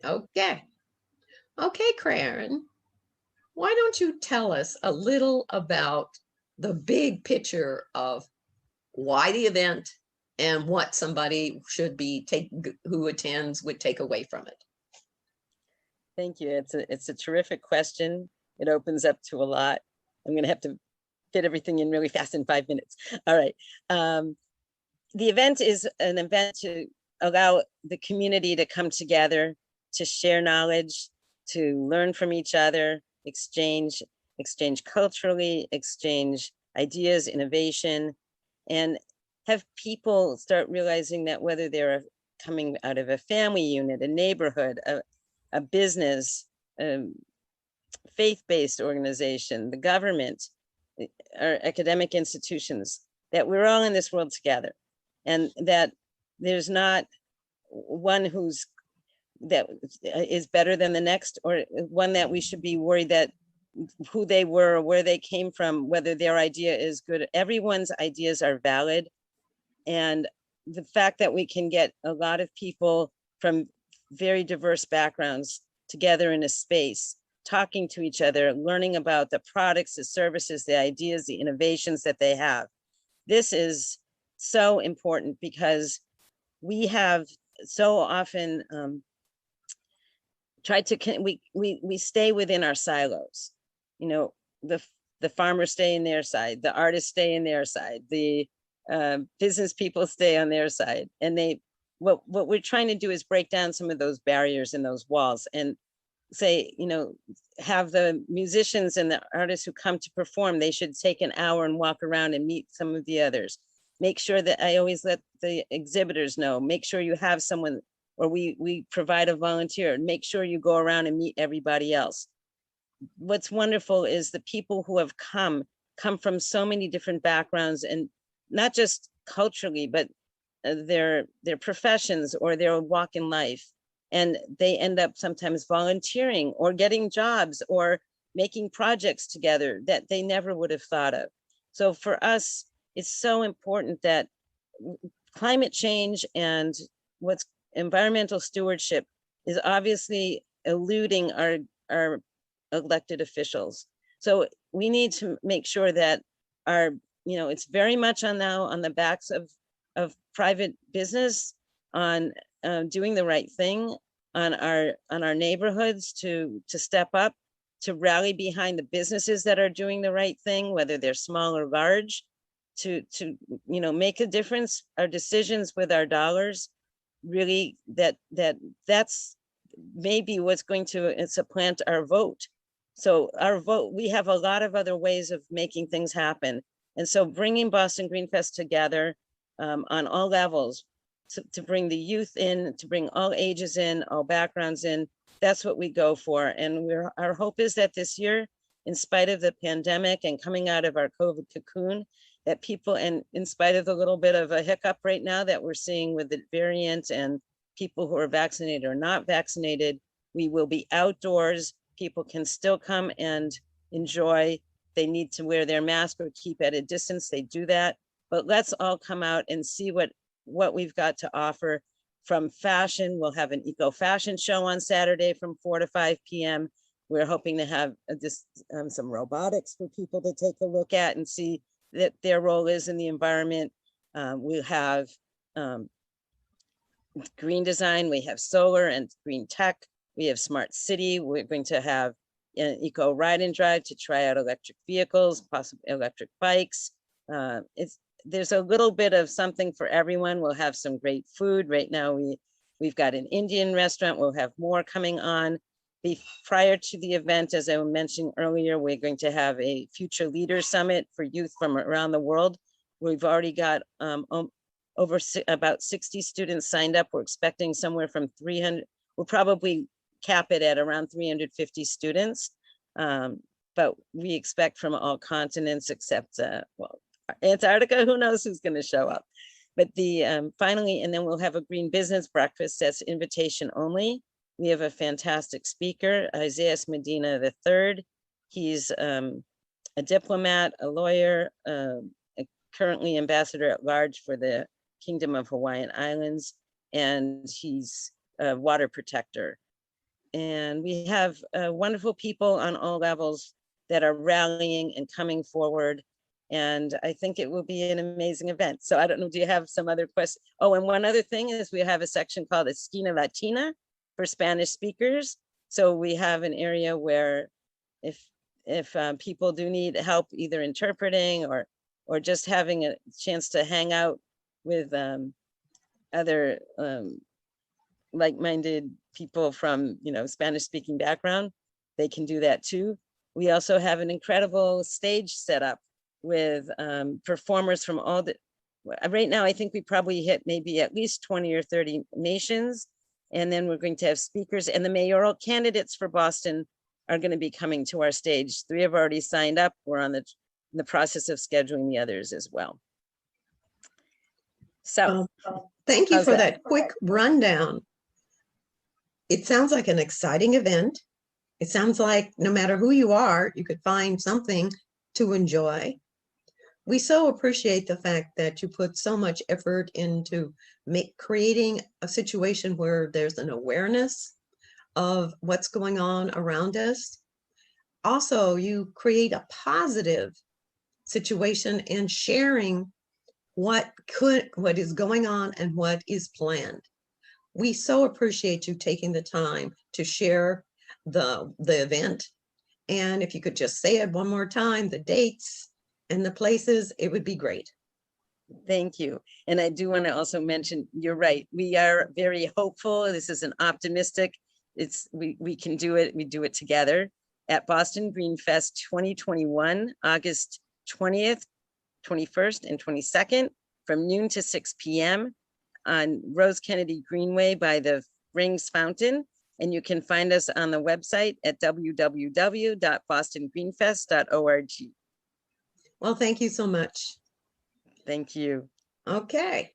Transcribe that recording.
Okay. Okay, Karen, why don't you tell us a little about the big picture of why the event and what somebody should be who attends would take away from it? Thank you. It's a terrific question. It opens up to a lot. I'm going to have to fit everything in really fast in 5 minutes. All right. The event is an event to allow the community to come together, to share knowledge, to learn from each other, exchange culturally, exchange ideas, innovation, and have people start realizing that whether they're coming out of a family unit, a neighborhood, a business, faith-based organization, the government, our academic institutions, that we're all in this world together, and that there's not one that is better than the next, or one that we should be worried that who they were or where they came from, whether their idea is good. Everyone's ideas are valid. And the fact that we can get a lot of people from very diverse backgrounds together in a space, talking to each other, learning about the products, the services, the ideas, the innovations that they have. This is so important because we have so often tried to, we stay within our silos. You know, the farmers stay in their side, the artists stay in their side, the business people stay on their side. And what we're trying to do is break down some of those barriers and those walls, and say, you know, have the musicians and the artists who come to perform, they should take an hour and walk around and meet some of the others. Make sure that I always let the exhibitors know, make sure you have someone, or we provide a volunteer, make sure you go around and meet everybody else. What's wonderful is the people who have come from so many different backgrounds, and not just culturally, but their professions or their walk in life. And they end up sometimes volunteering or getting jobs or making projects together that they never would have thought of. So for us, it's so important that climate change and what's environmental stewardship is obviously eluding our elected officials. So we need to make sure that our, you know, it's very much now on the backs of private business, on doing the right thing, on our neighborhoods to step up, to rally behind the businesses that are doing the right thing, whether they're small or large, to you know, make a difference. Our decisions with our dollars, really, that's maybe what's going to supplant our vote. So our vote, we have a lot of other ways of making things happen. And so bringing Boston GreenFest together on all levels, to bring the youth in, to bring all ages in, all backgrounds in, that's what we go for. And our hope is that this year, in spite of the pandemic and coming out of our COVID cocoon, that people, and in spite of the little bit of a hiccup right now that we're seeing with the variant and people who are vaccinated or not vaccinated, we will be outdoors. People can still come and enjoy. They need to wear their mask or keep at a distance, they do that. But let's all come out and see what we've got to offer. From fashion, we'll have an eco fashion show on Saturday from 4 to 5 p.m. We're hoping to have some robotics for people to take a look at and see that their role is in the environment. We'll have green design, we have solar and green tech, we have smart city. We're going to have an eco ride and drive to try out electric vehicles, possibly electric bikes. There's a little bit of something for everyone. We'll have some great food. Right now, we've got an Indian restaurant. We'll have more coming on. Prior to the event, as I mentioned earlier, we're going to have a Future Leaders Summit for youth from around the world. We've already got about 60 students signed up. We're expecting somewhere from 300. We'll probably cap it at around 350 students, but we expect from all continents except, well, Antarctica. Who knows who's going to show up? But finally, and then we'll have a green business breakfast that's invitation only. We have a fantastic speaker, Isaiah Medina III. He's a diplomat, a lawyer, currently ambassador at large for the Kingdom of Hawaiian Islands, and he's a water protector. And we have wonderful people on all levels that are rallying and coming forward. And I think it will be an amazing event. So I don't know, do you have some other questions? Oh, and one other thing is we have a section called Esquina Latina for Spanish speakers. So we have an area where if people do need help either interpreting or just having a chance to hang out with other like-minded people from, you know, Spanish speaking background, they can do that too. We also have an incredible stage set up with performers from all the, right now, I think we probably hit maybe at least 20 or 30 nations. And then we're going to have speakers, and the mayoral candidates for Boston are going to be coming to our stage. 3 have already signed up. We're in the process of scheduling the others as well. So thank you how's for that? that quick rundown. It sounds like an exciting event. It sounds like no matter who you are, you could find something to enjoy. We so appreciate the fact that you put so much effort into creating a situation where there's an awareness of what's going on around us. Also, you create a positive situation and sharing what is going on and what is planned. We so appreciate you taking the time to share the event. And if you could just say it one more time, the dates and the places, it would be great. Thank you. And I do want to also mention, you're right. We are very hopeful. This is an optimistic, we can do it. We do it together at Boston GreenFest 2021, August 20th, 21st, and 22nd from noon to 6 p.m. on Rose Kennedy Greenway by the Rings Fountain. And you can find us on the website at www.bostongreenfest.org. Well, thank you so much. Thank you. Okay.